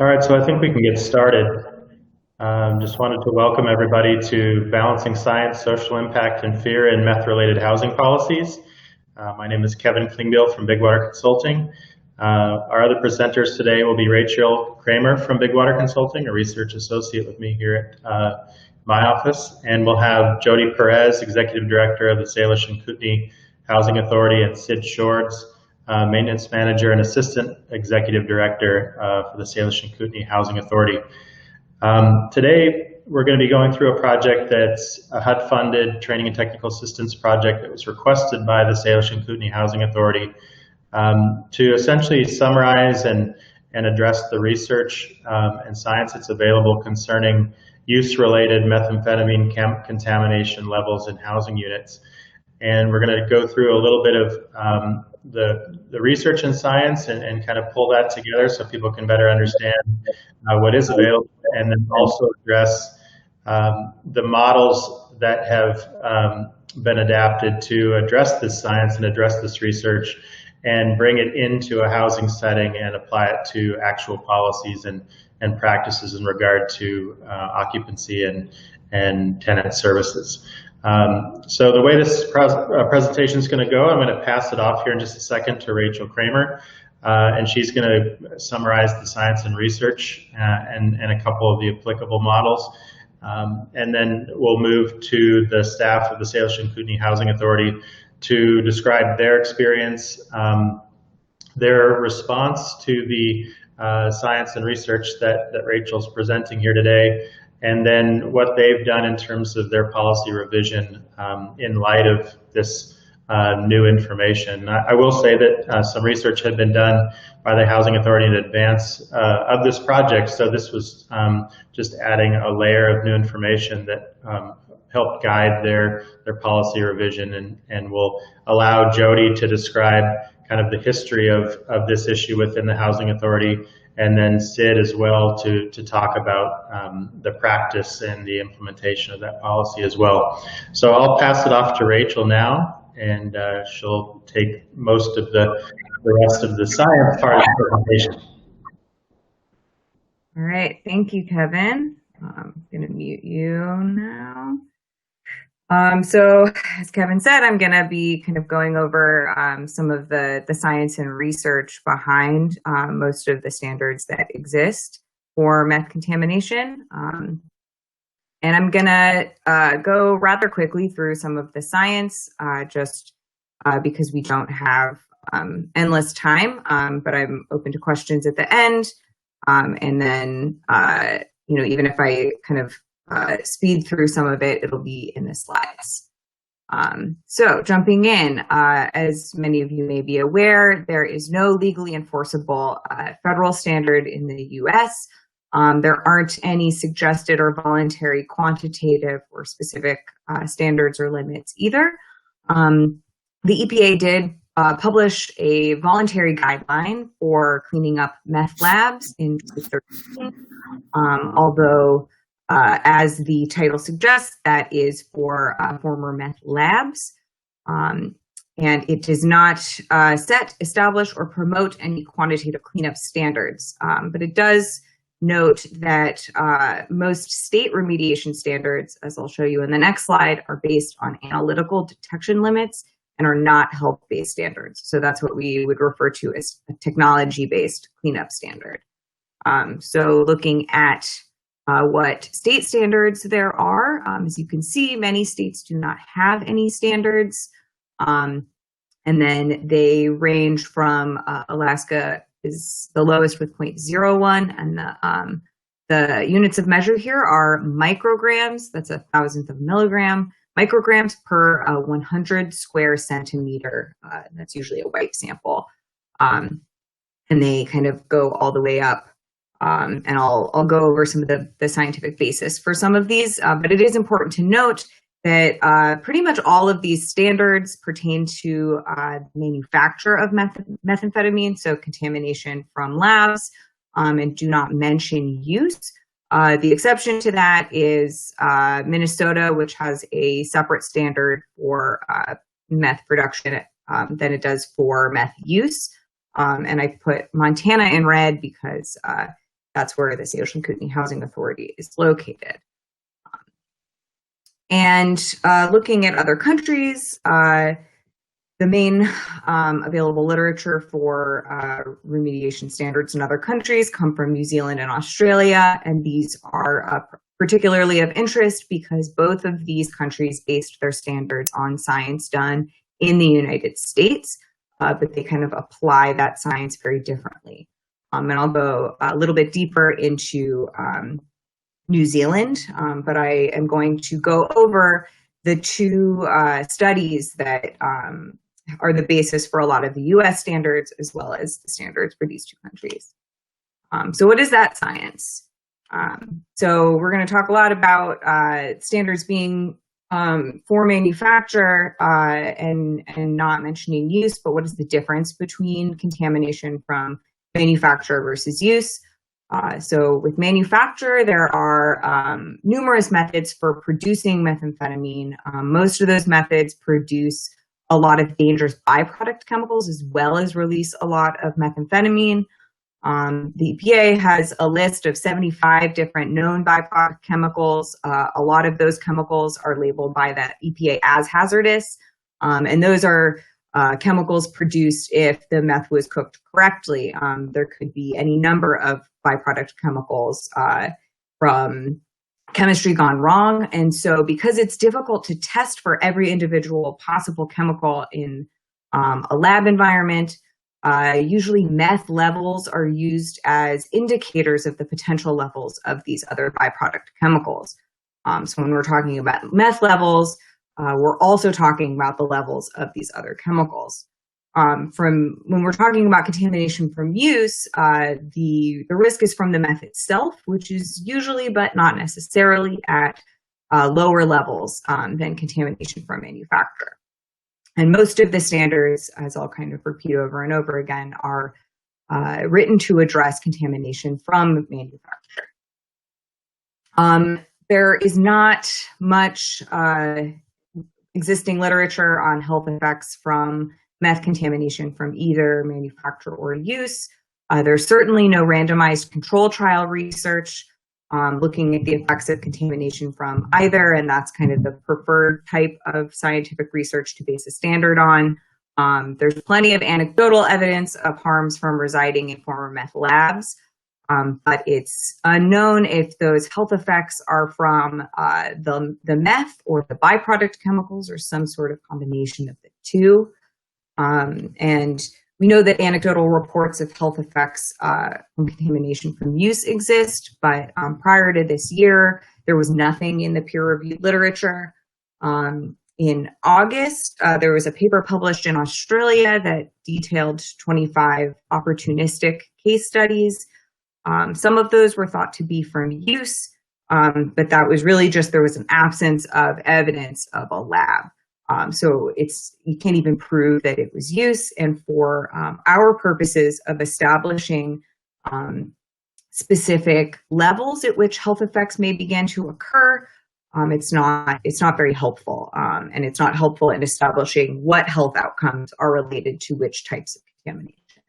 All right, so I think we can get started. Just wanted to welcome everybody to Balancing Science, Social Impact, and Fear in Meth-Related Housing Policies. My name is Kevin Klingbeil from Big Water Consulting. Our other presenters today will be Rachel Kramer from Big Water Consulting, a research associate with me here at my office, and we'll have Jody Perez, Executive Director of the Salish Kootenai Housing Authority, and Sid Shourds, Maintenance Manager and Assistant Executive Director for the Salish Kootenai Housing Authority. Today, we're going to be going through a project that's a HUD-funded training and technical assistance project that was requested by the Salish Kootenai Housing Authority to essentially summarize and address the research and science that's available concerning use-related methamphetamine contamination levels in housing units. And we're going to go through a little bit of the research and science and kind of pull that together so people can better understand what is available, and then also address the models that have been adapted to address this science and address this research and bring it into a housing setting and apply it to actual policies and practices in regard to occupancy and tenant services. So the way this presentation is going to go, I'm going to pass it off here in just a second to Rachel Kramer, and she's going to summarize the science and research and a couple of the applicable models. And then we'll move to the staff of the Salish Kootenai Housing Authority to describe their experience, their response to the science and research that Rachel's presenting here today, and then what they've done in terms of their policy revision in light of this new information. I will say that some research had been done by the Housing Authority in advance of this project, so this was just adding a layer of new information that helped guide their policy revision, and will allow Jody to describe kind of the history of this issue within the Housing Authority, and then Sid as well to talk about the practice and the implementation of that policy as well. So I'll pass it off to Rachel now, and she'll take most of the rest of the science part of the presentation. All right, thank you, Kevin. I'm going to mute you now. So as Kevin said, I'm going to be kind of going over some of the science and research behind most of the standards that exist for meth contamination. And I'm going to go rather quickly through some of the science just because we don't have endless time, but I'm open to questions at the end. And then, even if I kind of speed through some of it, it'll be in the slides. So jumping in, as many of you may be aware, there is no legally enforceable federal standard in the US. There aren't any suggested or voluntary quantitative or specific standards or limits either. The EPA did publish a voluntary guideline for cleaning up meth labs in 2013, although as the title suggests, that is for former meth labs, and it does not set, establish, or promote any quantitative cleanup standards. But it does note that most state remediation standards, as I'll show you in the next slide, are based on analytical detection limits and are not health-based standards. So that's what we would refer to as a technology-based cleanup standard. So looking at what state standards there are. As you can see, many states do not have any standards. And then they range from Alaska is the lowest with 0.01, and the units of measure here are micrograms, that's 1,000th of a milligram, micrograms per 100 square centimeter. That's usually a white sample. And they kind of go all the way up. And I'll go over some of the scientific basis for some of these, but it is important to note that pretty much all of these standards pertain to manufacture of methamphetamine, so contamination from labs, and do not mention use. The exception to that is Minnesota, which has a separate standard for meth production than it does for meth use. And I put Montana in red because That's where the Salish Kootenai Housing Authority is located. And looking at other countries, the main available literature for remediation standards in other countries come from New Zealand and Australia, and these are particularly of interest because both of these countries based their standards on science done in the United States, but they kind of apply that science very differently. And I'll go a little bit deeper into New Zealand, but I am going to go over the two studies that are the basis for a lot of the US standards as well as the standards for these two countries. So what is that science? So we're going to talk a lot about standards being for manufacture and not mentioning use, but what is the difference between contamination from manufacture versus use? So with manufacture, there are numerous methods for producing methamphetamine. Most of those methods produce a lot of dangerous byproduct chemicals as well as release a lot of methamphetamine. The EPA has a list of 75 different known byproduct chemicals. A lot of those chemicals are labeled by the EPA as hazardous, and those are chemicals produced if the meth was cooked correctly. There could be any number of byproduct chemicals from chemistry gone wrong. And so because it's difficult to test for every individual possible chemical in a lab environment, usually meth levels are used as indicators of the potential levels of these other byproduct chemicals. So when we're talking about meth levels, we're also talking about the levels of these other chemicals. From when we're talking about contamination from use, the risk is from the meth itself, which is usually but not necessarily at lower levels than contamination from manufacture. And most of the standards, as I'll kind of repeat over and over again, are written to address contamination from manufacture. There is not much existing literature on health effects from meth contamination from either manufacture or use. There's certainly no randomized control trial research looking at the effects of contamination from either, and that's kind of the preferred type of scientific research to base a standard on. There's plenty of anecdotal evidence of harms from residing in former meth labs, but it's unknown if those health effects are from the meth or the byproduct chemicals or some sort of combination of the two. And we know that anecdotal reports of health effects from contamination from use exist, but prior to this year, there was nothing in the peer-reviewed literature. In August, there was a paper published in Australia that detailed 25 opportunistic case studies. Some of those were thought to be from use, but that was really just there was an absence of evidence of a lab. So you can't even prove that it was use. And for our purposes of establishing specific levels at which health effects may begin to occur, it's not very helpful. And it's not helpful in establishing what health outcomes are related to which types of contamination.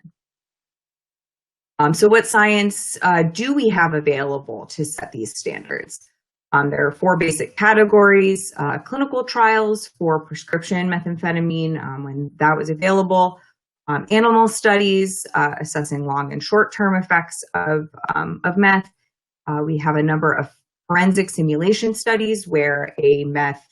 So what science do we have available to set these standards? There are 4 basic categories: clinical trials for prescription methamphetamine when that was available, animal studies assessing long and short-term effects of meth. We have a number of forensic simulation studies where a meth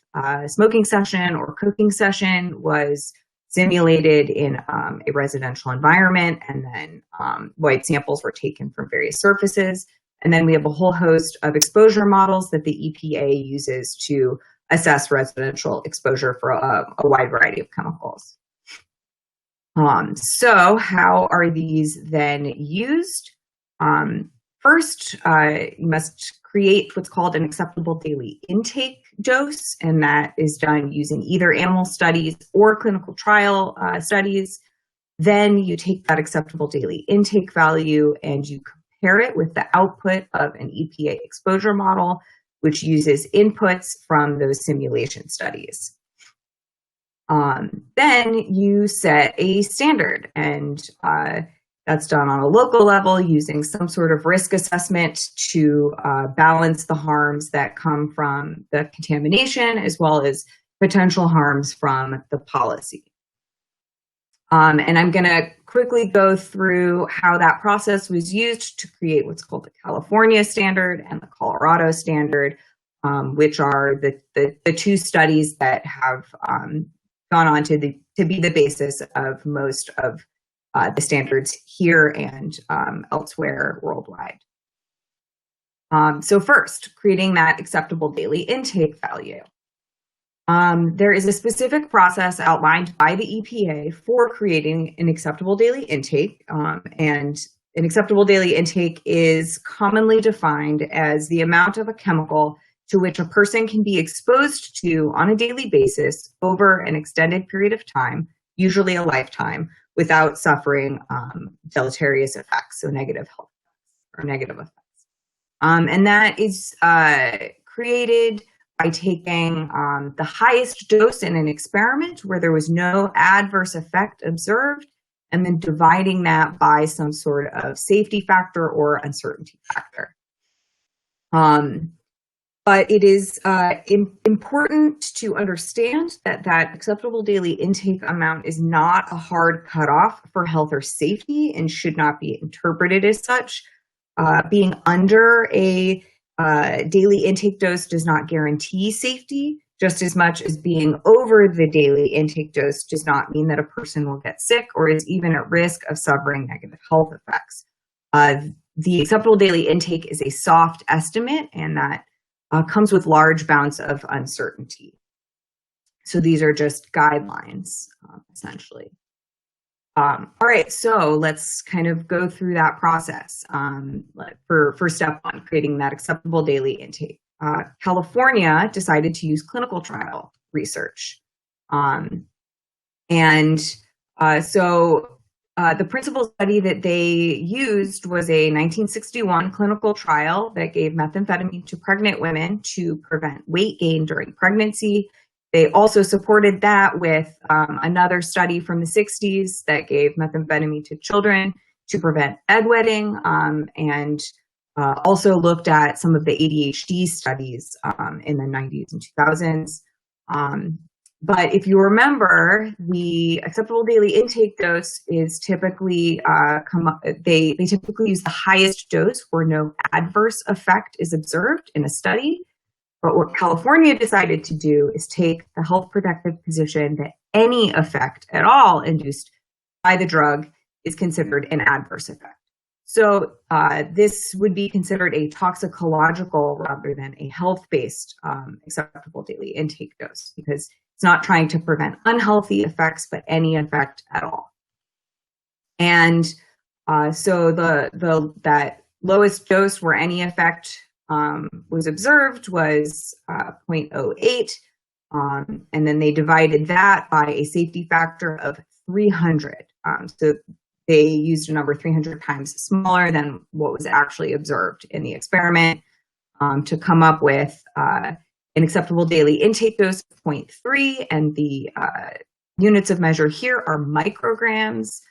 smoking session or cooking session was simulated in a residential environment, and then void samples were taken from various surfaces. And then we have a whole host of exposure models that the EPA uses to assess residential exposure for a wide variety of chemicals. So how are these then used? First, you must create what's called an acceptable daily intake dose, and that is done using either animal studies or clinical trial studies. Then you take that acceptable daily intake value and you compare it with the output of an EPA exposure model, which uses inputs from those simulation studies. Then you set a standard, and That's done on a local level using some sort of risk assessment to balance the harms that come from the contamination as well as potential harms from the policy. And I'm going to quickly go through how that process was used to create what's called the California standard and the Colorado standard, which are the two studies that have gone on to be the basis of most of the standards here and elsewhere worldwide. So first, creating that acceptable daily intake value. There is a specific process outlined by the EPA for creating an acceptable daily intake, and an acceptable daily intake is commonly defined as the amount of a chemical to which a person can be exposed to on a daily basis over an extended period of time, usually a lifetime, without suffering deleterious effects, so negative health effects or negative effects. And that is created by taking the highest dose in an experiment where there was no adverse effect observed, and then dividing that by some sort of safety factor or uncertainty factor. But it is important to understand that that acceptable daily intake amount is not a hard cutoff for health or safety and should not be interpreted as such. Being under a daily intake dose does not guarantee safety, just as much as being over the daily intake dose does not mean that a person will get sick or is even at risk of suffering negative health effects. The acceptable daily intake is a soft estimate, and that comes with large bounds of uncertainty. So these are just guidelines, essentially. All right, so let's kind of go through that process for step one, creating that acceptable daily intake. California decided to use clinical trial research. The principal study that they used was a 1961 clinical trial that gave methamphetamine to pregnant women to prevent weight gain during pregnancy. They also supported that with another study from the 60s that gave methamphetamine to children to prevent bedwetting, and also looked at some of the ADHD studies in the 90s and 2000s. But if you remember, the acceptable daily intake dose is typically they typically use the highest dose where no adverse effect is observed in a study. But what California decided to do is take the health protective position that any effect at all induced by the drug is considered an adverse effect. So this would be considered a toxicological rather than a health-based acceptable daily intake dose, because it's not trying to prevent unhealthy effects, but any effect at all. And so that lowest dose where any effect was observed was 0.08, and then they divided that by a safety factor of 300. So they used a number 300 times smaller than what was actually observed in the experiment to come up with an acceptable daily intake dose of 0.3, and the units of measure here are micrograms.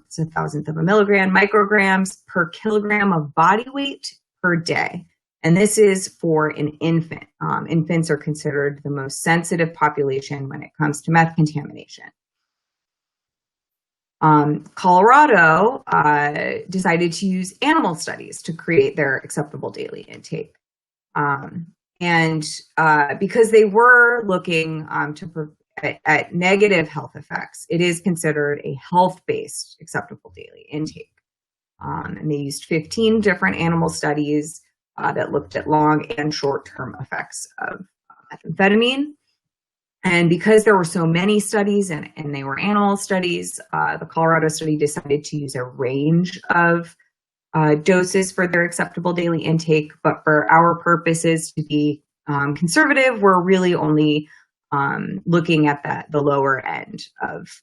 It's 1,000th of a milligram, micrograms per kilogram of body weight per day. And this is for an infant. Infants are considered the most sensitive population when it comes to meth contamination. Colorado decided to use animal studies to create their acceptable daily intake. Because they were looking at negative health effects, it is considered a health-based acceptable daily intake. And they used 15 different animal studies that looked at long and short-term effects of methamphetamine. And because there were so many studies and they were animal studies, the Colorado study decided to use a range of doses for their acceptable daily intake. But for our purposes, to be conservative, we're really only looking at the lower end of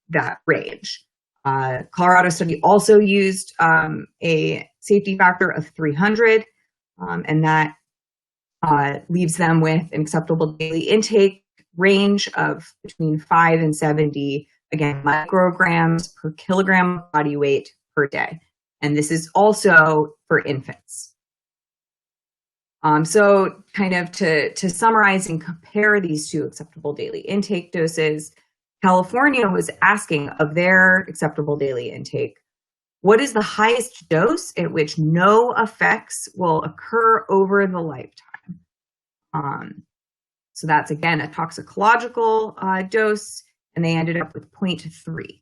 that range. Colorado study also used a safety factor of 300, and that leaves them with an acceptable daily intake range of between 5 and 70, again, micrograms per kilogram of body weight per day. And this is also for infants. So kind of to summarize and compare these two acceptable daily intake doses, California was asking of their acceptable daily intake, what is the highest dose at which no effects will occur over the lifetime? So that's, again, a toxicological dose, and they ended up with 0.3.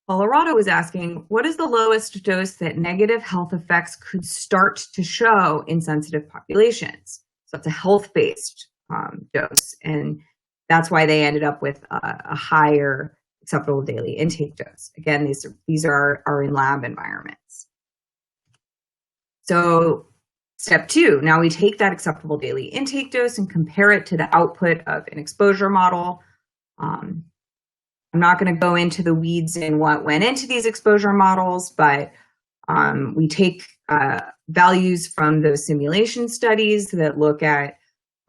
Colorado was asking, what is the lowest dose that negative health effects could start to show in sensitive populations? So it's a health-based dose, and that's why they ended up with a higher acceptable daily intake dose. Again, these are in lab environments. So step 2, now we take that acceptable daily intake dose and compare it to the output of an exposure model. I'm not going to go into the weeds in what went into these exposure models, but we take values from those simulation studies that look at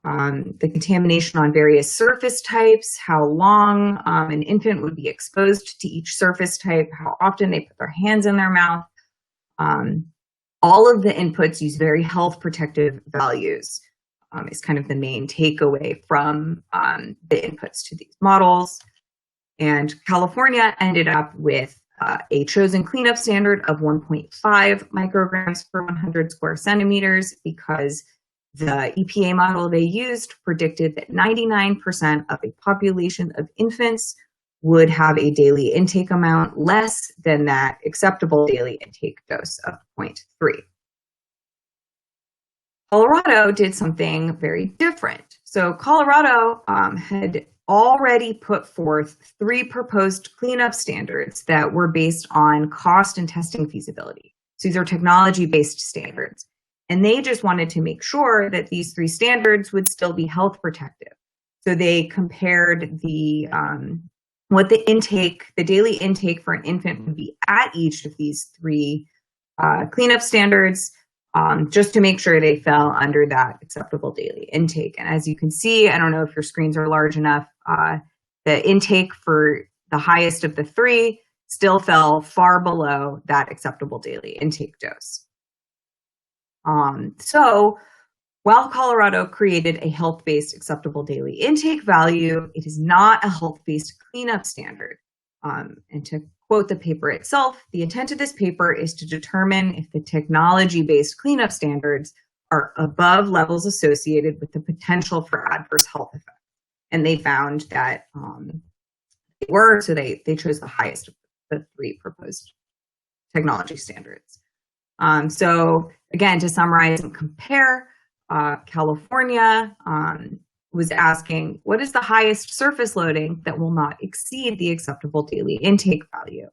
the contamination on various surface types, how long an infant would be exposed to each surface type, how often they put their hands in their mouth. All of the inputs use very health protective values is kind of the main takeaway from the inputs to these models. And California ended up with a chosen cleanup standard of 1.5 micrograms per 100 square centimeters because the EPA model they used predicted that 99% of a population of infants would have a daily intake amount less than that acceptable daily intake dose of 0.3. Colorado did something very different. So Colorado had already put forth 3 proposed cleanup standards that were based on cost and testing feasibility. So these are technology-based standards. And they just wanted to make sure that these 3 standards would still be health protective. So they compared the what the daily intake for an infant would be at each of these 3 cleanup standards, just to make sure they fell under that acceptable daily intake. And as you can see, I don't know if your screens are large enough, the intake for the highest of the 3 still fell far below that acceptable daily intake dose. So while Colorado created a health-based acceptable daily intake value, it is not a health-based cleanup standard. And to quote the paper itself, the intent of this paper is to determine if the technology-based cleanup standards are above levels associated with the potential for adverse health effects. And they found that they were, so they chose the highest of the 3 proposed technology standards. So again, to summarize and compare, California was asking, what is the highest surface loading that will not exceed the acceptable daily intake value?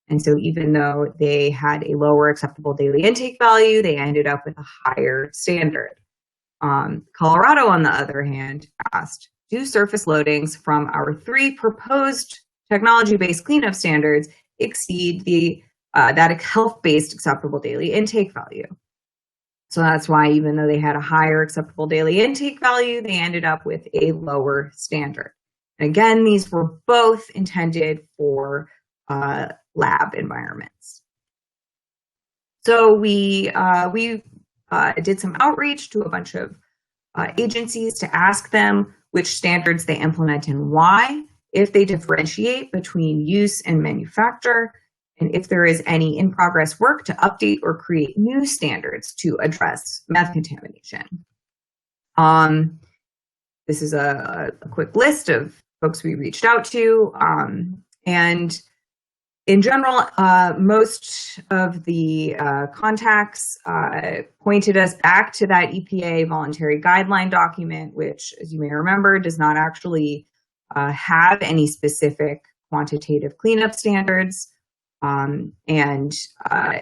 And so even though they had a lower acceptable daily intake value, they ended up with a higher standard. Colorado, on the other hand, asked, do surface loadings from our 3 proposed technology-based cleanup standards exceed the that health-based acceptable daily intake value? So that's why even though they had a higher acceptable daily intake value, they ended up with a lower standard. And again, these were both intended for lab environments. So we did some outreach to a bunch of agencies to ask them which standards they implement and why, if they differentiate between use and manufacture, and if there is any in-progress work to update or create new standards to address meth contamination. This is a quick list of folks we reached out to, and in general, most of the contacts pointed us back to that EPA voluntary guideline document, which, as you may remember, does not actually have any specific quantitative cleanup standards. And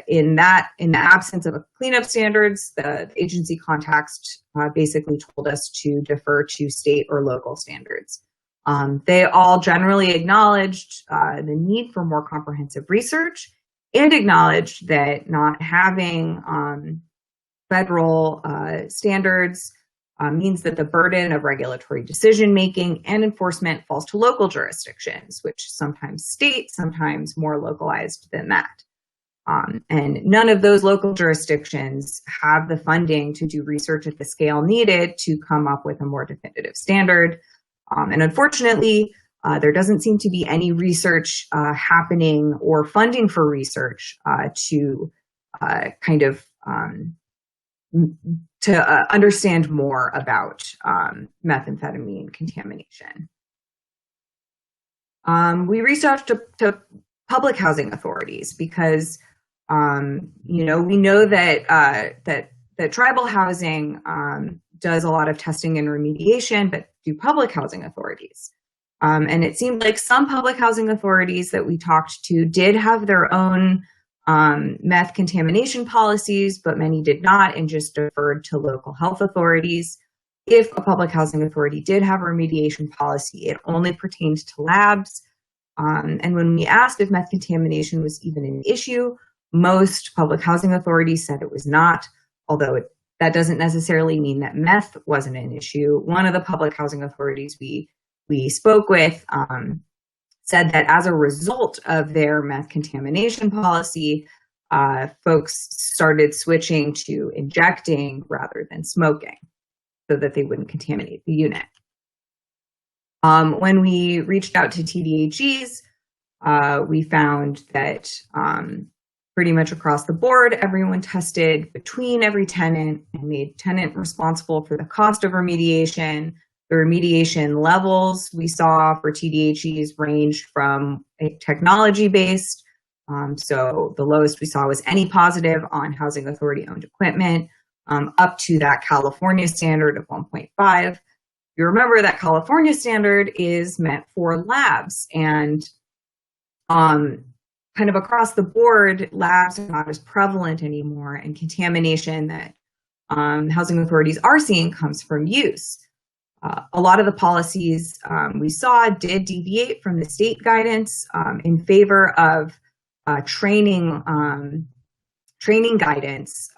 in the absence of a cleanup standards, the agency contacts basically told us to defer to state or local standards. They all generally acknowledged the need for more comprehensive research and acknowledged that not having federal standards means that the burden of regulatory decision-making and enforcement falls to local jurisdictions, which sometimes state, sometimes more localized than that. And none of those local jurisdictions have the funding to do research at the scale needed to come up with a more definitive standard. And unfortunately, there doesn't seem to be any research happening or funding for research to understand more about methamphetamine contamination. We reached out to public housing authorities because we know that tribal housing does a lot of testing and remediation, but do public housing authorities. And it seemed like some public housing authorities that we talked to did have their own meth contamination policies, but many did not and just deferred to local health authorities. If a public housing authority did have a remediation policy, it only pertained to labs. And when we asked if meth contamination was even an issue, most public housing authorities said it was not, although that doesn't necessarily mean that meth wasn't an issue. One of the public housing authorities we spoke with said that as a result of their meth contamination policy, folks started switching to injecting rather than smoking so that they wouldn't contaminate the unit. When we reached out to TDHEs, we found that pretty much across the board, everyone tested between every tenant and made tenant responsible for the cost of remediation. The remediation levels we saw for TDHEs ranged from a technology-based, so the lowest we saw was any positive on housing authority-owned equipment, up to that California standard of 1.5. You remember that California standard is meant for labs, and kind of across the board, labs are not as prevalent anymore, and contamination that housing authorities are seeing comes from use. A lot of the policies we saw did deviate from the state guidance in favor of training guidance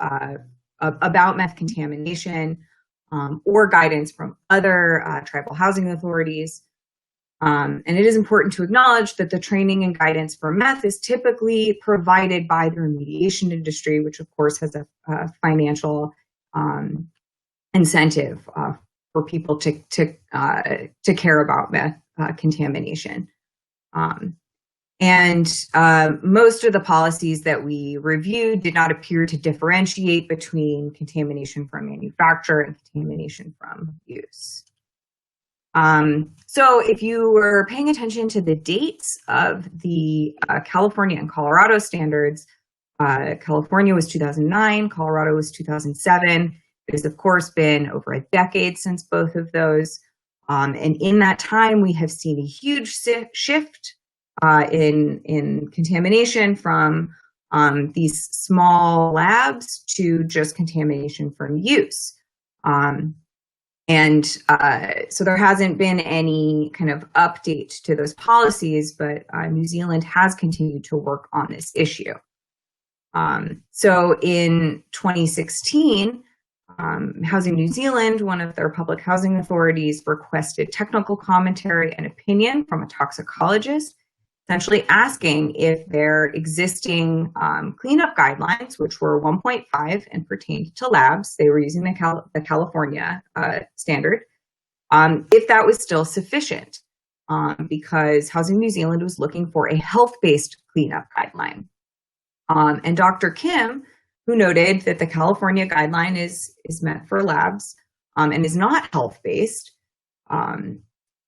about meth contamination or guidance from other tribal housing authorities. And it is important to acknowledge that the training and guidance for meth is typically provided by the remediation industry, which of course has a financial incentive for people to care about meth contamination. And most of the policies that we reviewed did not appear to differentiate between contamination from manufacture and contamination from use. So if you were paying attention to the dates of the California and Colorado standards, California was 2009, Colorado was 2007. It has, of course, been over a decade since both of those. And in that time, we have seen a huge shift in contamination from these small labs to just contamination from use. So there hasn't been any kind of update to those policies, but New Zealand has continued to work on this issue. So in 2016, Housing New Zealand, one of their public housing authorities, requested technical commentary and opinion from a toxicologist, essentially asking if their existing cleanup guidelines, which were 1.5 and pertained to labs, they were using the California standard, if that was still sufficient, because Housing New Zealand was looking for a health-based cleanup guideline. And Dr. Kim, who noted that the California guideline is meant for labs and is not health-based,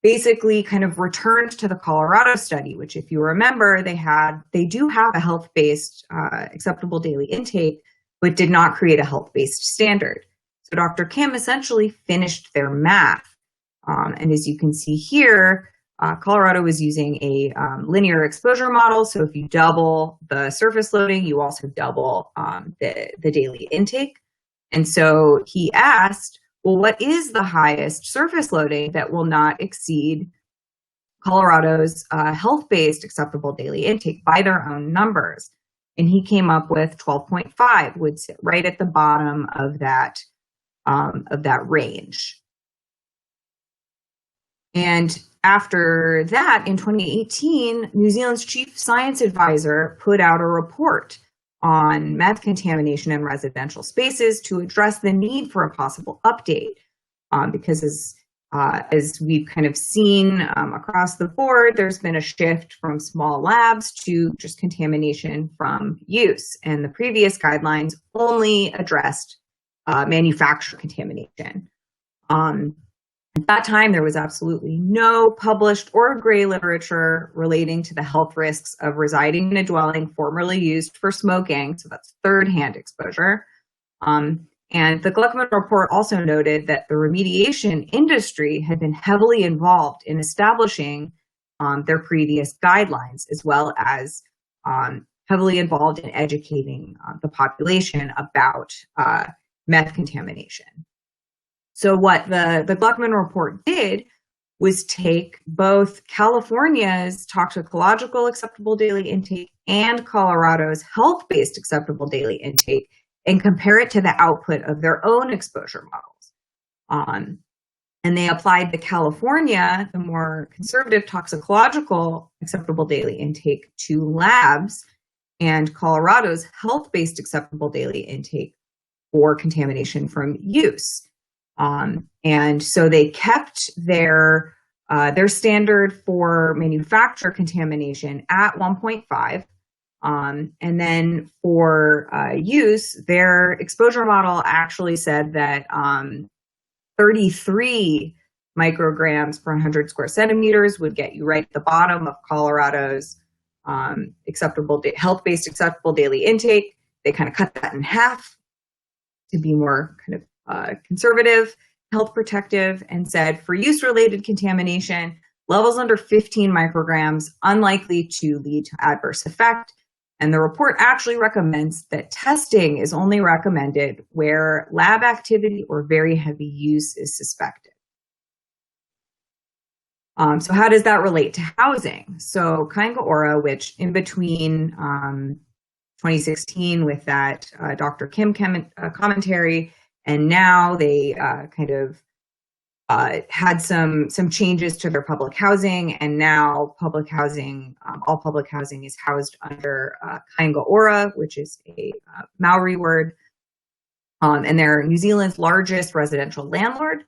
basically kind of returned to the Colorado study, which, if you remember, they do have a health-based acceptable daily intake, but did not create a health-based standard. So Dr. Kim essentially finished their math. And as you can see here, Colorado was using a linear exposure model. So if you double the surface loading, you also double the daily intake. And so he asked, well, what is the highest surface loading that will not exceed Colorado's health-based acceptable daily intake by their own numbers? And he came up with 12.5 would sit right at the bottom of that of that range. And after that, in 2018, New Zealand's chief science advisor put out a report on meth contamination in residential spaces to address the need for a possible update. Because as we've kind of seen across the board, there's been a shift from small labs to just contamination from use. And the previous guidelines only addressed manufacturer contamination. At that time, there was absolutely no published or gray literature relating to the health risks of residing in a dwelling formerly used for smoking. So that's third-hand exposure. And the Gluckman report also noted that the remediation industry had been heavily involved in establishing their previous guidelines, as well as heavily involved in educating the population about meth contamination. So what the Gluckman report did was take both California's toxicological acceptable daily intake and Colorado's health-based acceptable daily intake and compare it to the output of their own exposure models. And they applied the California, the more conservative toxicological acceptable daily intake to labs and Colorado's health-based acceptable daily intake for contamination from use. And so they kept their standard for manufacturer contamination at 1.5. And then for use, their exposure model actually said that 33 micrograms per 100 square centimeters would get you right at the bottom of Colorado's health-based acceptable daily intake. They kind of cut that in half to be more kind of conservative, health protective, and said for use-related contamination, levels under 15 micrograms unlikely to lead to adverse effect. And the report actually recommends that testing is only recommended where lab activity or very heavy use is suspected. So how does that relate to housing? So Kainga-Ora, which in between 2016 with that Dr. Kim commentary, and now they kind of had some changes to their public housing, and now public housing, all public housing is housed under Kainga-Ora, which is a Maori word, and they're New Zealand's largest residential landlord.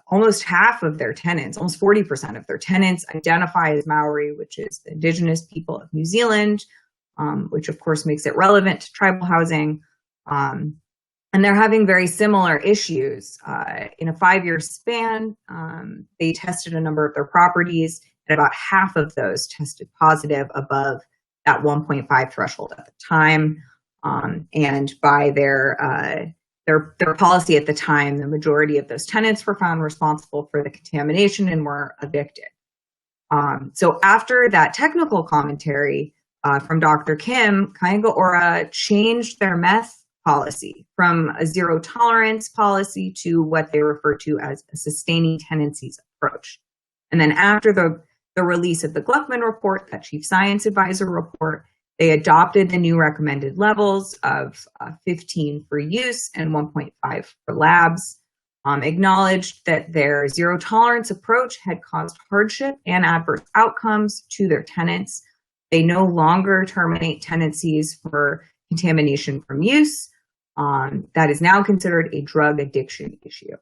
Almost half of their tenants, almost 40% of their tenants identify as Maori, which is the indigenous people of New Zealand, which of course makes it relevant to tribal housing. And they're having very similar issues. In a 5-year span, they tested a number of their properties, and about half of those tested positive above that 1.5 threshold at the time. And by their policy at the time, the majority of those tenants were found responsible for the contamination and were evicted. So after that technical commentary from Dr. Kim, Kainga-Ora changed their meth policy from a zero tolerance policy to what they refer to as a sustaining tendencies approach. And then after the release of the Gluckman report, that chief science advisor report, they adopted the new recommended levels of 15 for use and 1.5 for labs, acknowledged that their zero tolerance approach had caused hardship and adverse outcomes to their tenants. They no longer terminate tenancies for contamination from use. That is now considered a drug addiction issue.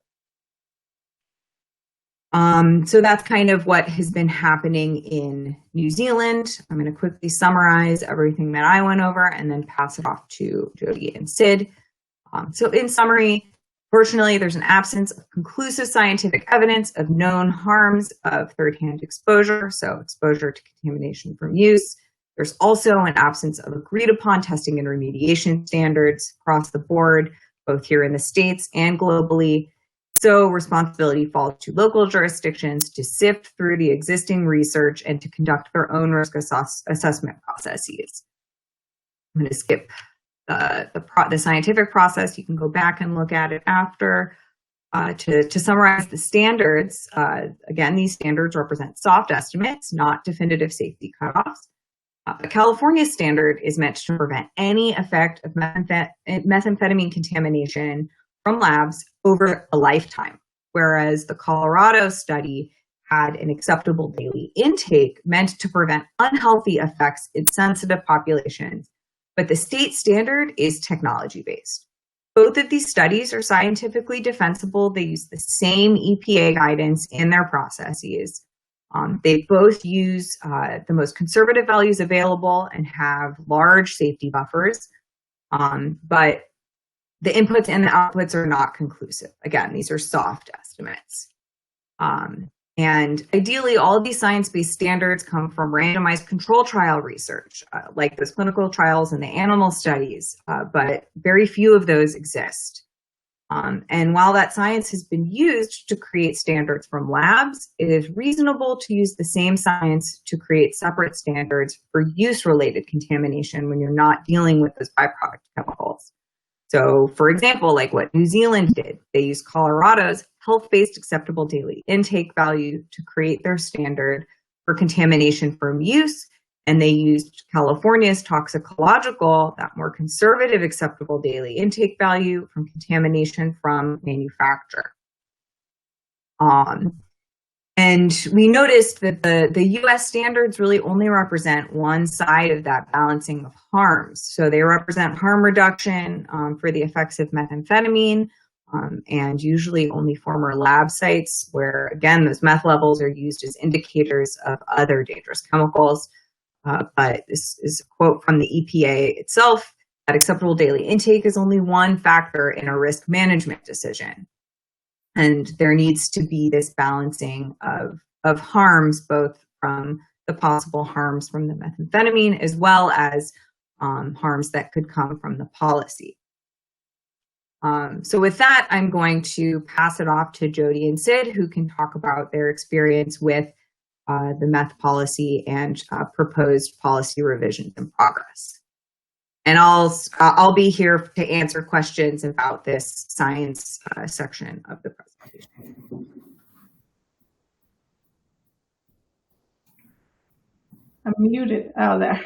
So that's kind of what has been happening in New Zealand. I'm going to quickly summarize everything that I went over and then pass it off to Jody and Sid. So in summary, fortunately, there's an absence of conclusive scientific evidence of known harms of third-hand exposure, so exposure to contamination from use. There's also an absence of agreed upon testing and remediation standards across the board, both here in the States and globally. So responsibility falls to local jurisdictions to sift through the existing research and to conduct their own risk assessment processes. I'm going to skip the scientific process. You can go back and look at it after. To summarize the standards, again, these standards represent soft estimates, not definitive safety cutoffs. The California standard is meant to prevent any effect of methamphetamine contamination from labs over a lifetime, whereas the Colorado study had an acceptable daily intake meant to prevent unhealthy effects in sensitive populations, but the state standard is technology-based. Both of these studies are scientifically defensible. They use the same EPA guidance in their processes. They both use the most conservative values available and have large safety buffers, but the inputs and the outputs are not conclusive. Again, these are soft estimates. And ideally, all of these science-based standards come from randomized control trial research, like those clinical trials and the animal studies, but very few of those exist. And while that science has been used to create standards from labs, it is reasonable to use the same science to create separate standards for use-related contamination when you're not dealing with those byproduct chemicals. So, for example, like what New Zealand did, they used Colorado's health-based acceptable daily intake value to create their standard for contamination from use, and they used California's toxicological, that more conservative acceptable daily intake value from contamination from manufacture. And we noticed that the US standards really only represent one side of that balancing of harms. So they represent harm reduction for the effects of methamphetamine, and usually only former lab sites where, again, those meth levels are used as indicators of other dangerous chemicals. But this is a quote from the EPA itself, that acceptable daily intake is only one factor in a risk management decision. And there needs to be this balancing of harms, both from the possible harms from the methamphetamine as well as harms that could come from the policy. So with that, I'm going to pass it off to Jody and Sid, who can talk about their experience with the meth policy and proposed policy revisions in progress. And I'll be here to answer questions about this science section of the presentation. I'm muted. Oh, there.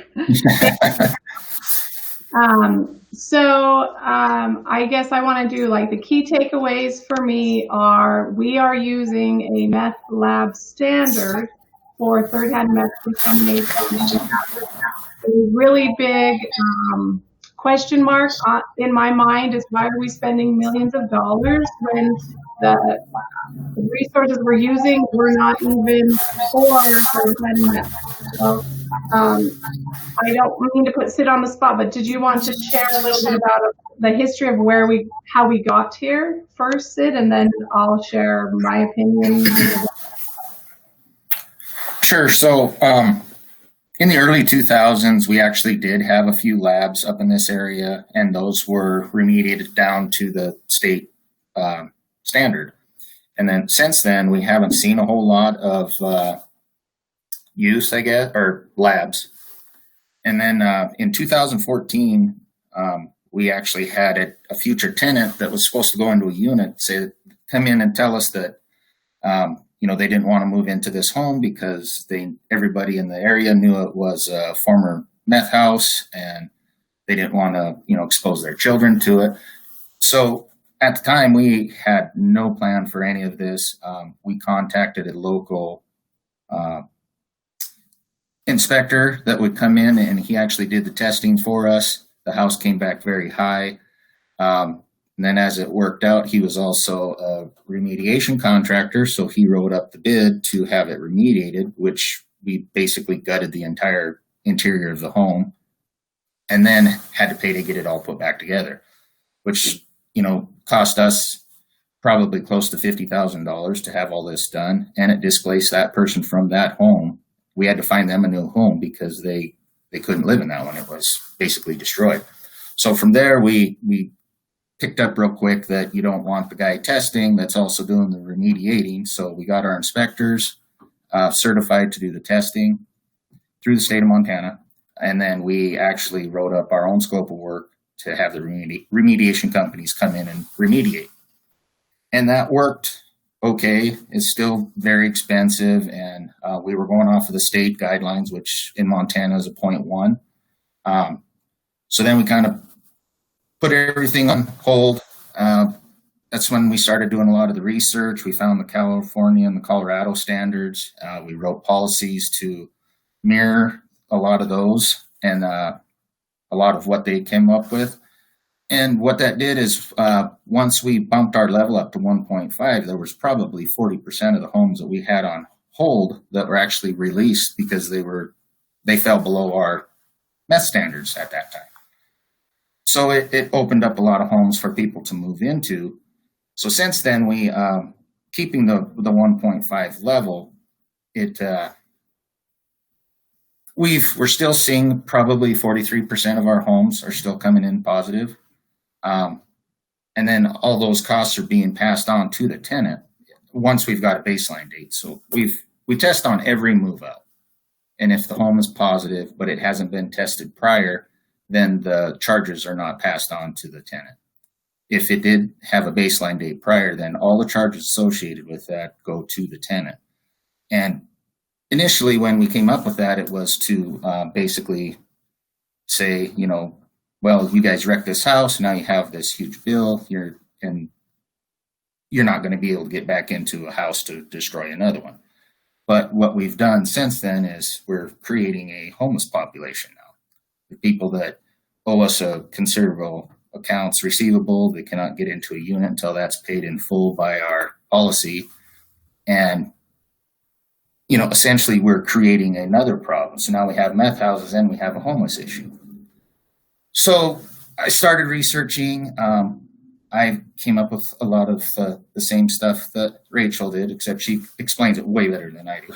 I guess I want to do like the key takeaways for me are we are using a meth lab standard for third-hand meth contamination. A really big question mark in my mind is why are we spending millions of dollars when the resources we're using we're not even for third-hand meth. So I don't mean to put Sid on the spot, but did you want to share a little bit about the history of how we got here first, Sid, and then I'll share my opinion. Sure. So in the early 2000s, we actually did have a few labs up in this area, and those were remediated down to the state standard. And then since then, we haven't seen a whole lot of use, I guess, or labs. And then in 2014, we actually had a future tenant that was supposed to go into a unit come in and tell us that they didn't want to move into this home because everybody in the area knew it was a former meth house and they didn't want to, expose their children to it. So at the time, we had no plan for any of this. We contacted a local inspector that would come in, and he actually did the testing for us. The house came back very high. And then as it worked out, he was also a remediation contractor, so he wrote up the bid to have it remediated, which we basically gutted the entire interior of the home and then had to pay to get it all put back together, which, cost us probably close to $50,000 to have all this done. And it displaced that person from that home. We had to find them a new home because they couldn't live in that one. It was basically destroyed. So from there, we picked up real quick that you don't want the guy testing that's also doing the remediating. So we got our inspectors certified to do the testing through the state of Montana. And then we actually wrote up our own scope of work to have the remediation companies come in and remediate. And that worked okay. It's still very expensive. And we were going off of the state guidelines, which in Montana is a 0.1. So then we kind of put everything on hold. that's when we started doing a lot of the research. We found the California and the Colorado standards. We wrote policies to mirror a lot of those and a lot of what they came up with. And what that did is once we bumped our level up to 1.5, there was probably 40% of the homes that we had on hold that were actually released because they fell below our meth standards at that time. So it opened up a lot of homes for people to move into. So since then, we keeping the 1.5 level, we're still seeing probably 43% of our homes are still coming in positive. And then all those costs are being passed on to the tenant once we've got a baseline date. So we test on every move out. And if the home is positive, but it hasn't been tested prior, then the charges are not passed on to the tenant. If it did have a baseline date prior, then all the charges associated with that go to the tenant. And initially, when we came up with that, it was to basically say, well, you guys wrecked this house. Now you have this huge bill. You're not going to be able to get back into a house to destroy another one. But what we've done since then is we're creating a homeless population now. The people that owe us a considerable accounts receivable, they cannot get into a unit until that's paid in full by our policy. And, essentially we're creating another problem. So now we have meth houses and we have a homeless issue. So I started researching. I came up with a lot of the same stuff that Rachel did, except she explains it way better than I do.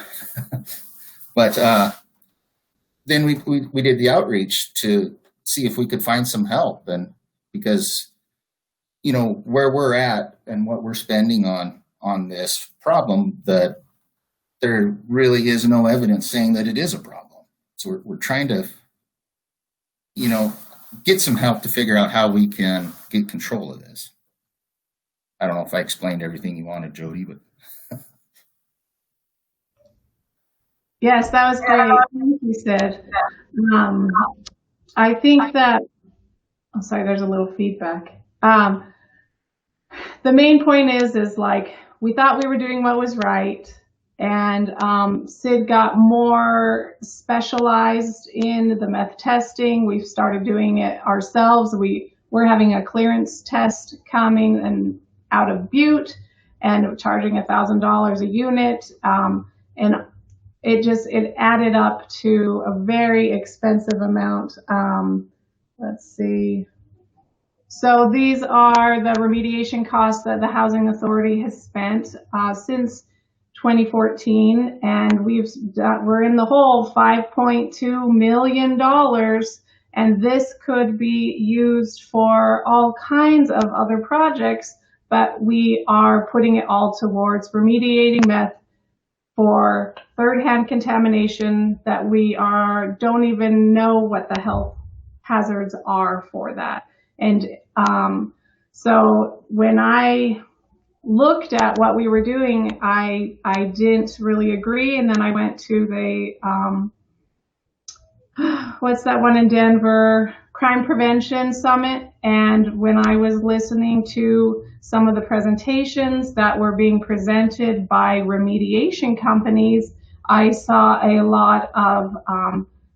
But then we did the outreach to see if we could find some help. And because, where we're at and what we're spending on this problem, that there really is no evidence saying that it is a problem. So we're trying to, get some help to figure out how we can get control of this. I don't know if I explained everything you wanted, Jody, but. Yes, that was great. Thank you, Sid. I think that, I'm sorry, there's a little feedback. The main point is like, we thought we were doing what was right. And Sid got more specialized in the meth testing. We've started doing it ourselves. We're having a clearance test coming and out of Butte and charging $1,000 a unit. And it added up to a very expensive amount. Let's see. So these are the remediation costs that the Housing Authority has spent since 2014, and we're in the hole $5.2 million, and this could be used for all kinds of other projects, but we are putting it all towards remediating meth for third-hand contamination that we don't even know what the health hazards are for that. And so when I looked at what we were doing, I didn't really agree. And then I went to the, what's that one in Denver? Crime Prevention Summit. And when I was listening to some of the presentations that were being presented by remediation companies, I saw a lot of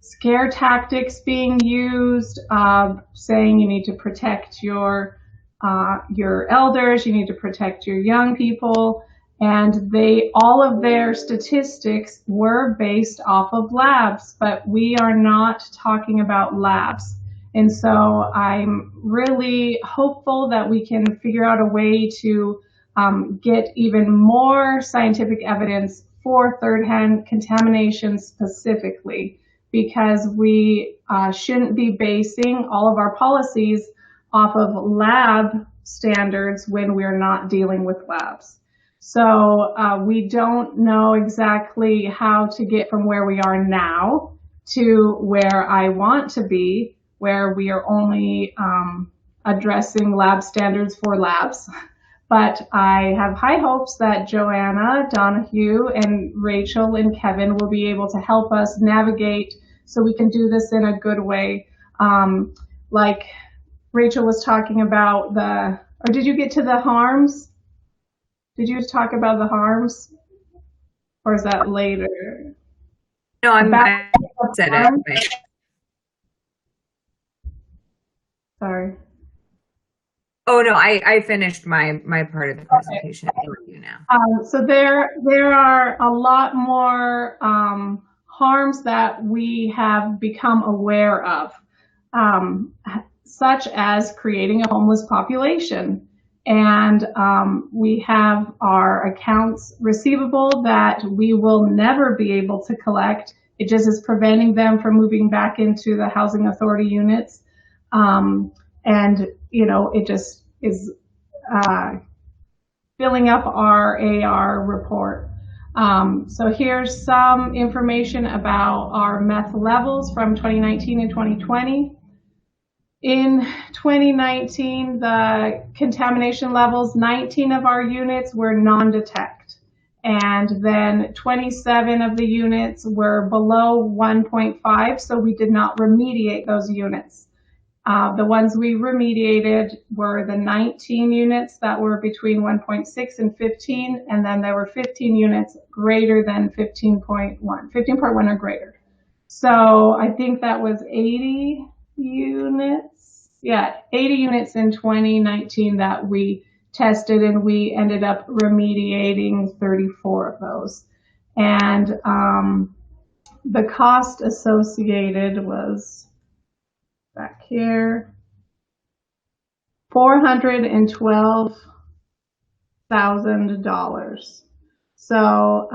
scare tactics being used, saying you need to protect your elders, you need to protect your young people, and all of their statistics were based off of labs, but we are not talking about labs. And so I'm really hopeful that we can figure out a way to get even more scientific evidence for third-hand contamination specifically, because we shouldn't be basing all of our policies off of lab standards when we're not dealing with labs. So we don't know exactly how to get from where we are now to where I want to be, where we are only addressing lab standards for labs. But I have high hopes that Joanna, Donahue, and Rachel and Kevin will be able to help us navigate so we can do this in a good way. Like Rachel was talking about the Or did you get to the harms? Did you talk about the harms? Or is that later? No, I said it. Harms? Right. Sorry. Oh no, I finished my part of the presentation. Okay. You now. So there are a lot more harms that we have become aware of, such as creating a homeless population. And we have our accounts receivable that we will never be able to collect. It just is preventing them from moving back into the housing authority units. And, you know, it just is filling up our AR report. So here's some information about our meth levels from 2019 and 2020. In 2019, the contamination levels, 19 of our units were non-detect. And then 27 of the units were below 1.5, so we did not remediate those units. The ones we remediated were the 19 units that were between 1.6 and 15, and then there were 15 units greater than 15.1 or greater. So I think that was 80 units. Yeah, 80 units in 2019 that we tested, and we ended up remediating 34 of those. And the cost associated was back here, $412,000. So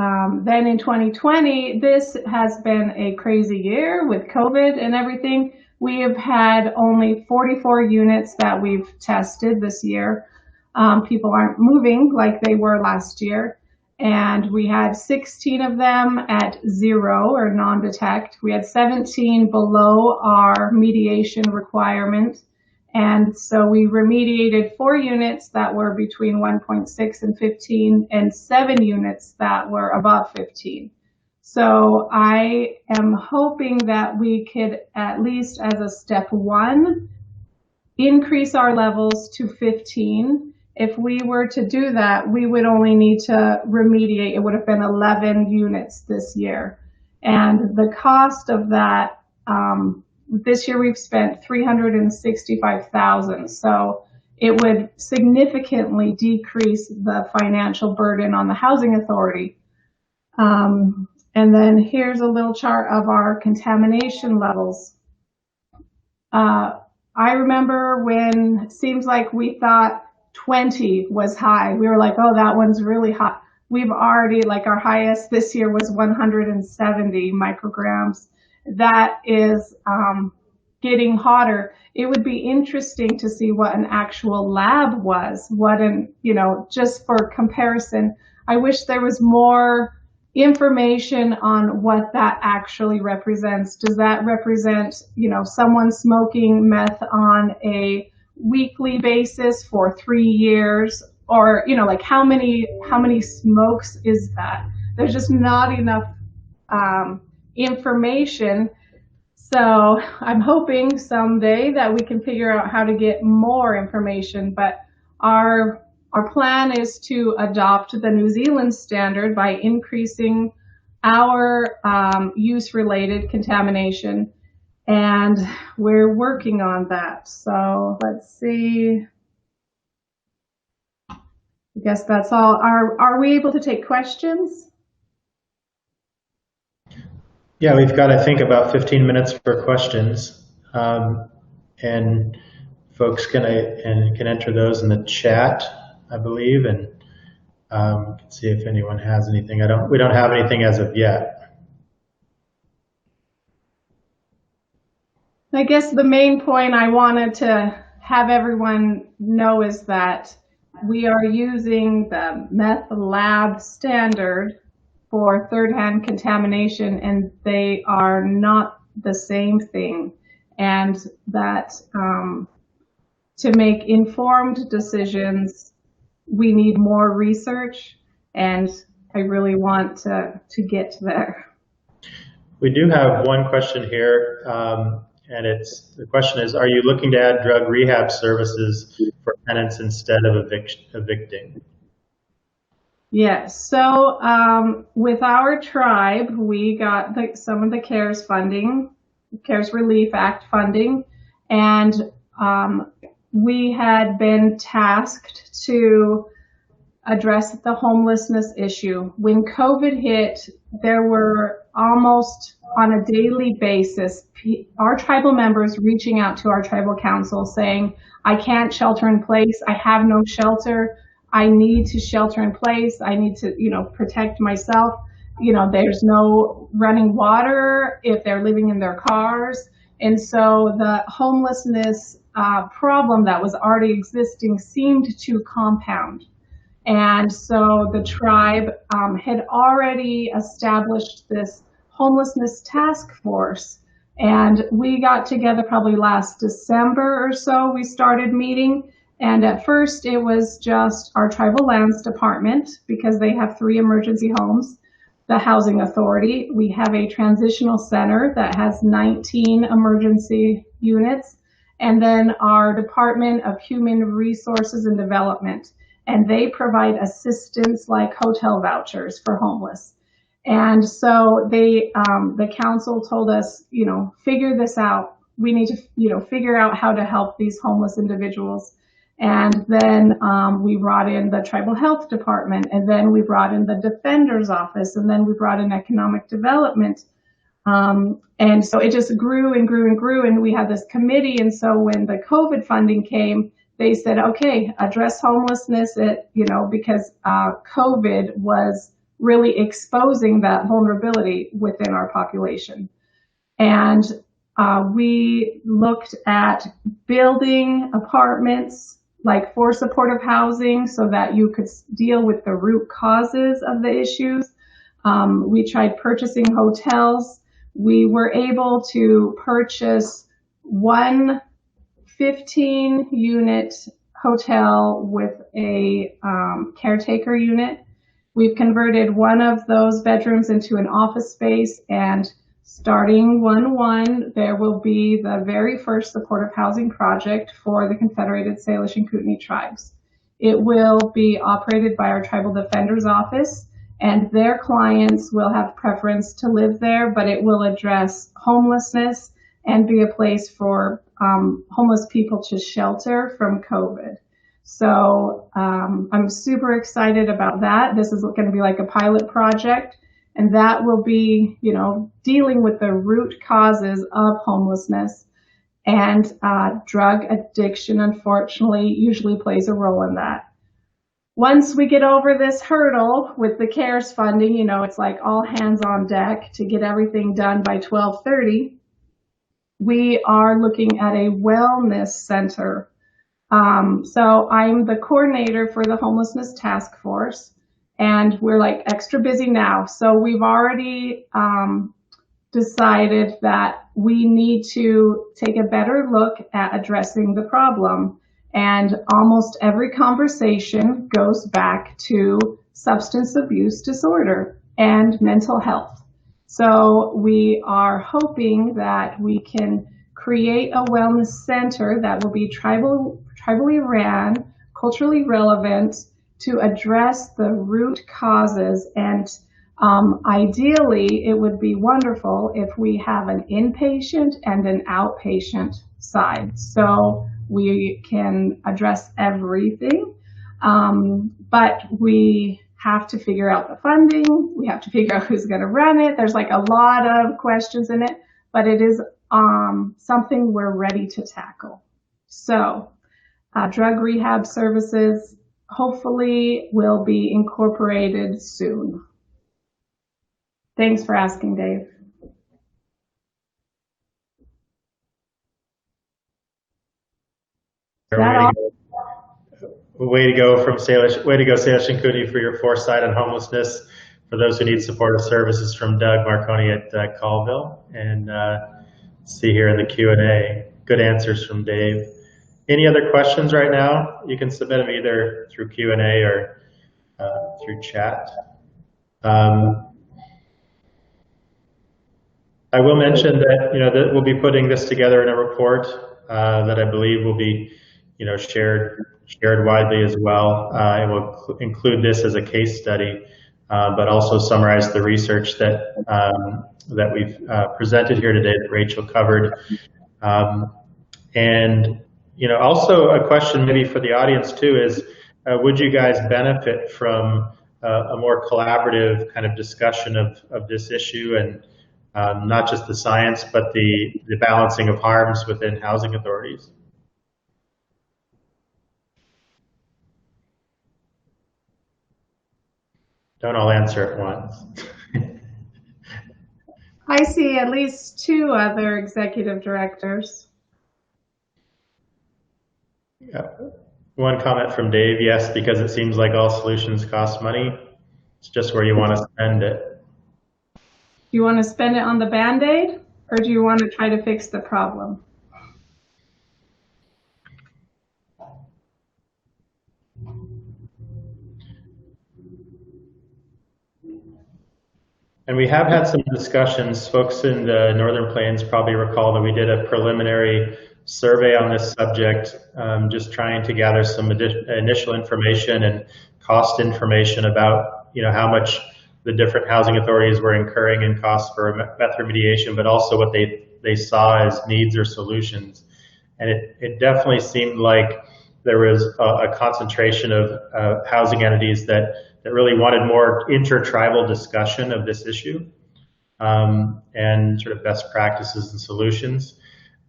then in 2020, this has been a crazy year with COVID and everything. We have had only 44 units that we've tested this year. People aren't moving like they were last year. And we had 16 of them at 0 or non-detect. We had 17 below our mediation requirement. And so we remediated 4 units that were between 1.6 and 15 and 7 units that were above 15. So I am hoping that we could, at least as a step 1, increase our levels to 15. If we were to do that, we would only need to remediate. It would have been 11 units this year. And the cost of that, this year we've spent $365,000. So it would significantly decrease the financial burden on the housing authority. And then here's a little chart of our contamination levels. I remember when it seems like we thought 20 was high. We were like, oh, that one's really hot. We've already, like, our highest this year was 170 micrograms. That is getting hotter. It would be interesting to see what an actual lab was, just for comparison. I wish there was more information on what that actually represents. Does that represent, someone smoking meth on a weekly basis for 3 years, or like how many smokes is that? There's just not enough information. So I'm hoping someday that we can figure out how to get more information, but our plan is to adopt the New Zealand standard by increasing our use-related contamination. And we're working on that. So let's see. I guess that's all. Are we able to take questions? Yeah, we've got, I think, about 15 minutes for questions. And folks can enter those in the chat, I believe, and see if anyone has anything. We don't have anything as of yet. I guess the main point I wanted to have everyone know is that we are using the meth lab standard for third-hand contamination, and they are not the same thing. And that to make informed decisions, we need more research, and I really want to get there. We do have one question here. and the question is, are you looking to add drug rehab services for tenants instead of evicting? Yes. So with our tribe, we got some of the CARES funding, CARES Relief Act funding, and we had been tasked to address the homelessness issue. When COVID hit, there were almost on a daily basis, our tribal members reaching out to our tribal council saying, I can't shelter in place, I have no shelter, I need to shelter in place, I need to, protect myself. There's no running water if they're living in their cars. And so the homelessness problem that was already existing seemed to compound. And so the tribe had already established this homelessness task force. And we got together probably last December or so, we started meeting. And at first it was just our tribal lands department, because they have 3 emergency homes, the housing authority. We have a transitional center that has 19 emergency units. And then our Department of Human Resources and Development. And they provide assistance like hotel vouchers for homeless. And so they, the council told us, figure this out. We need to, figure out how to help these homeless individuals. And then we brought in the tribal health department, and then we brought in the defender's office, and then we brought in economic development. And so it just grew and grew and grew, and we had this committee. And so when the COVID funding came, they said, okay, address homelessness, because COVID was really exposing that vulnerability within our population. And we looked at building apartments like for supportive housing so that you could deal with the root causes of the issues. We tried purchasing hotels. We were able to purchase one 15-unit hotel with a caretaker unit. We've converted one of those bedrooms into an office space, and starting 1/1, there will be the very first supportive housing project for the Confederated Salish and Kootenai tribes. It will be operated by our Tribal Defender's Office, and their clients will have preference to live there, but it will address homelessness and be a place for homeless people to shelter from COVID. So I'm super excited about that. This is going to be like a pilot project, and that will be, dealing with the root causes of homelessness. And drug addiction, unfortunately, usually plays a role in that. Once we get over this hurdle with the CARES funding, it's like all hands on deck to get everything done by 12/30. We are looking at a wellness center. So I'm the coordinator for the homelessness task force, and we're like extra busy now. So we've already decided that we need to take a better look at addressing the problem. And almost every conversation goes back to substance abuse disorder and mental health. So we are hoping that we can create a wellness center that will be tribally ran, culturally relevant, to address the root causes. And ideally, it would be wonderful if we have an inpatient and an outpatient side, so we can address everything. But we have to figure out the funding. We have to figure out who's going to run it. There's like a lot of questions in it, but it is something we're ready to tackle. So drug rehab services hopefully will be incorporated soon. Thanks for asking, Dave. Way to go, Salish and Kootenai, for your foresight on homelessness. For those who need supportive services, from Doug Marconi at Colville, and see here in the Q&A. Good answers from Dave. Any other questions right now? You can submit them either through Q&A or through chat. I will mention that, that we'll be putting this together in a report that I believe will be, shared widely as well. It will include this as a case study, but also summarize the research that that we've presented here today that Rachel covered. And also a question maybe for the audience too is, would you guys benefit from a more collaborative kind of discussion of this issue, and not just the science, but the balancing of harms within housing authorities? Don't all answer at once. I see at least 2 other executive directors. Yeah. One comment from Dave, yes, because it seems like all solutions cost money. It's just where you want to spend it. Do you want to spend it on the Band-Aid, or do you want to try to fix the problem? And we have had some discussions. Folks in the Northern Plains probably recall that we did a preliminary survey on this subject, just trying to gather some initial information and cost information about, how much the different housing authorities were incurring in costs for meth remediation, but also what they saw as needs or solutions. And it definitely seemed like there was a concentration of housing entities that really wanted more inter-tribal discussion of this issue, and sort of best practices and solutions.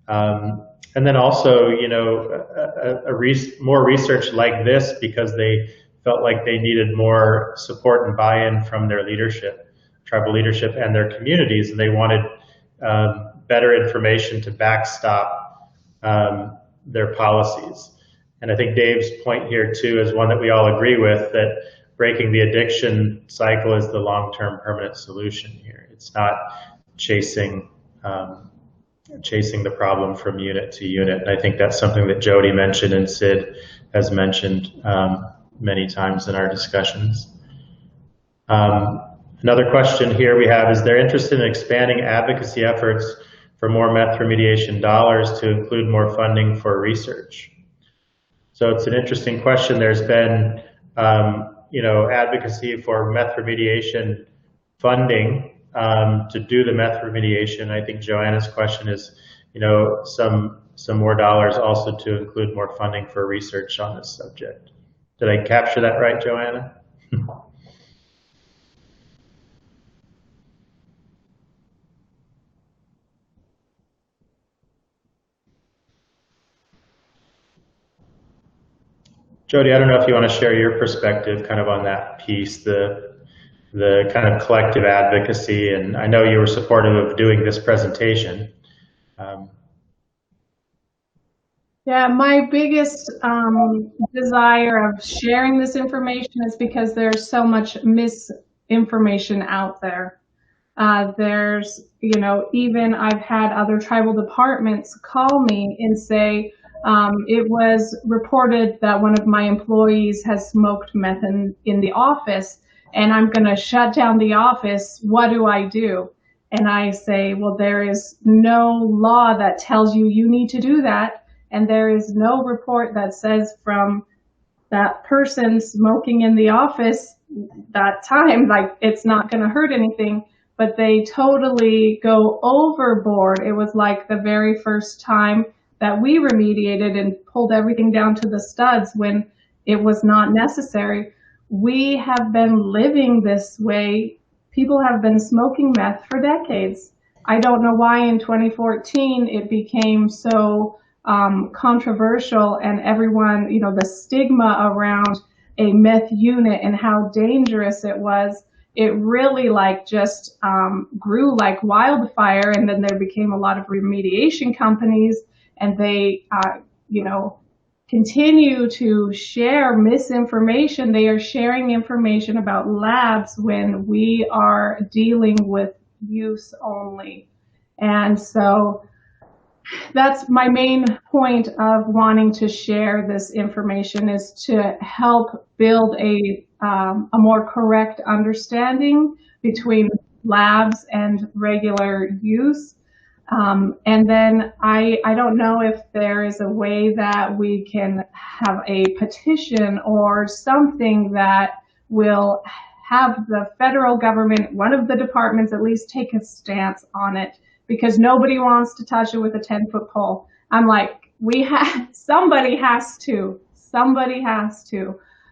And then also, more research like this, because they felt like they needed more support and buy-in from their leadership, tribal leadership and their communities, and they wanted better information to backstop their policies. And I think Dave's point here too is one that we all agree with, that breaking the addiction cycle is the long-term permanent solution here. It's not chasing the problem from unit to unit. And I think that's something that Jody mentioned and Sid has mentioned many times in our discussions. Another question here we have is they're interested in expanding advocacy efforts for more meth remediation dollars to include more funding for research. So it's an interesting question. There's been advocacy for meth remediation funding to do the meth remediation. I think Joanna's question is, some more dollars also to include more funding for research on this subject. Did I capture that right, Joanna? Jody, I don't know if you want to share your perspective kind of on that piece, the kind of collective advocacy, and I know you were supportive of doing this presentation. Yeah, my biggest desire of sharing this information is because there's so much misinformation out there. There's, even I've had other tribal departments call me and say, it was reported that one of my employees has smoked meth in the office, and I'm going to shut down the office. What do I do? And I say, well, there is no law that tells you need to do that. And there is no report that says from that person smoking in the office that time, like it's not going to hurt anything. But they totally go overboard. It was like the very first time that we remediated and pulled everything down to the studs when it was not necessary. We have been living this way. People have been smoking meth for decades. I don't know why in 2014 it became so controversial, and everyone, the stigma around a meth unit and how dangerous it was, it really just grew like wildfire. And then there became a lot of remediation companies, and they, continue to share misinformation. They are sharing information about labs when we are dealing with use only. And so that's my main point of wanting to share this information, is to help build a more correct understanding between labs and regular use. And then I don't know if there is a way that we can have a petition or something that will have the federal government, one of the departments at least, take a stance on it, because nobody wants to touch it with a 10-foot pole. I'm like, somebody has to.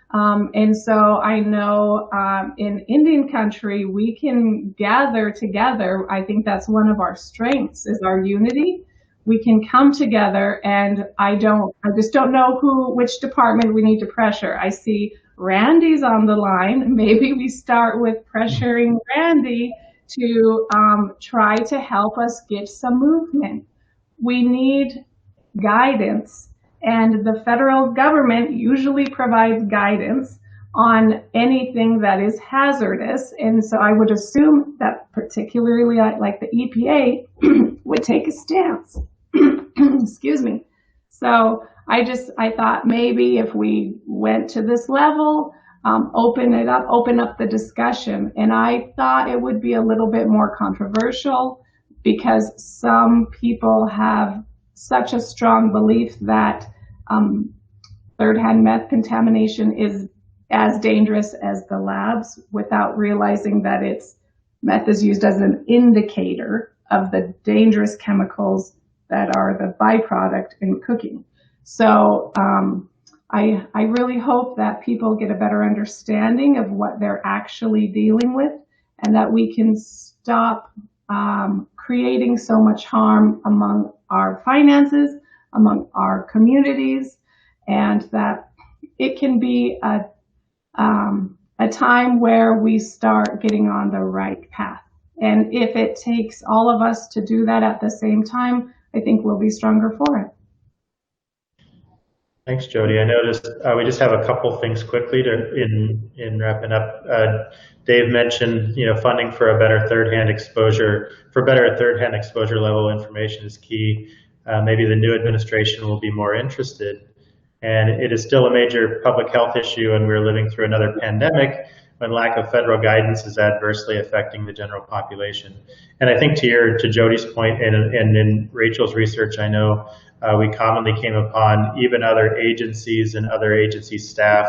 And so I know in Indian country, we can gather together. I think that's one of our strengths, is our unity. We can come together, and I just don't know which department we need to pressure. I see Randy's on the line. Maybe we start with pressuring Randy to try to help us get some movement. We need guidance, and the federal government usually provides guidance on anything that is hazardous. And so I would assume that particularly like the EPA would take a stance. Excuse me. So I thought maybe if we went to this level, open up the discussion. And I thought it would be a little bit more controversial, because some people have such a strong belief that third-hand meth contamination is as dangerous as the labs, without realizing that meth is used as an indicator of the dangerous chemicals that are the byproduct in cooking. So I really hope that people get a better understanding of what they're actually dealing with, and that we can stop creating so much harm among our finances, among our communities, and that it can be a time where we start getting on the right path. And if it takes all of us to do that at the same time, I think we'll be stronger for it. Thanks, Jody. I noticed we just have a couple things quickly in wrapping up. Dave mentioned, funding for a better third-hand exposure level information is key. Maybe the new administration will be more interested. And it is still a major public health issue, and we're living through another pandemic when lack of federal guidance is adversely affecting the general population. And I think to Jody's point, and in Rachel's research, I know we commonly came upon even other agencies and other agency staff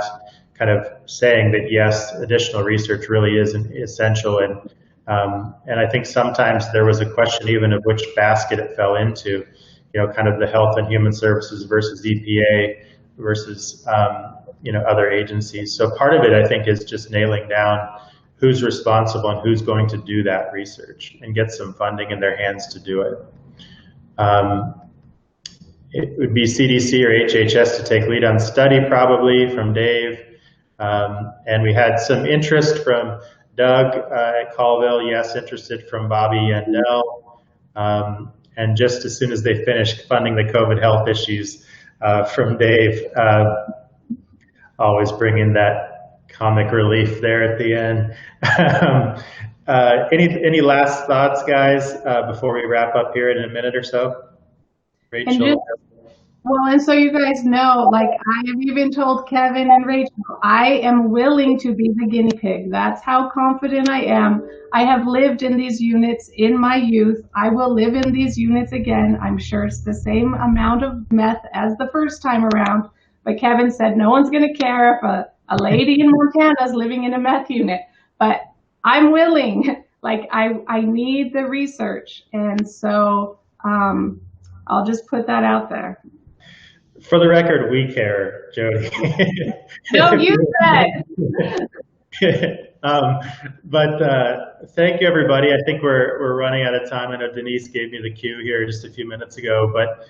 kind of saying that yes, additional research really is essential. And I think sometimes there was a question even of which basket it fell into, kind of the Health and Human Services versus EPA versus other agencies. So part of it, I think, is just nailing down who's responsible and who's going to do that research and get some funding in their hands to do it. It would be CDC or HHS to take lead on study, probably, from Dave. And we had some interest from Doug at Colville, yes, interested from Bobby Yandel. And just as soon as they finished funding the COVID health issues from Dave, always bring in that comic relief there at the end. Any last thoughts, guys, before we wrap up here in a minute or so? Rachel? And so you guys know, like I have even told Kevin and Rachel, I am willing to be the guinea pig. That's how confident I am. I have lived in these units in my youth. I will live in these units again. I'm sure it's the same amount of meth as the first time around. But Kevin said no one's going to care if a lady in Montana is living in a meth unit. But I'm willing. Like I need the research. And so I'll just put that out there. For the record, we care, Jody. No, you said. But thank you, everybody. I think we're running out of time. I know Denise gave me the cue here just a few minutes ago, but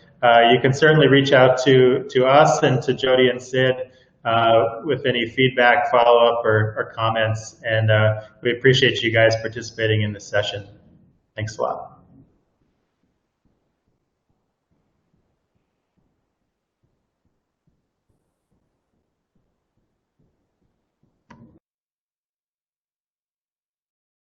you can certainly reach out to us and to Jody and Sid with any feedback, follow-up, or comments. And we appreciate you guys participating in this session. Thanks a lot.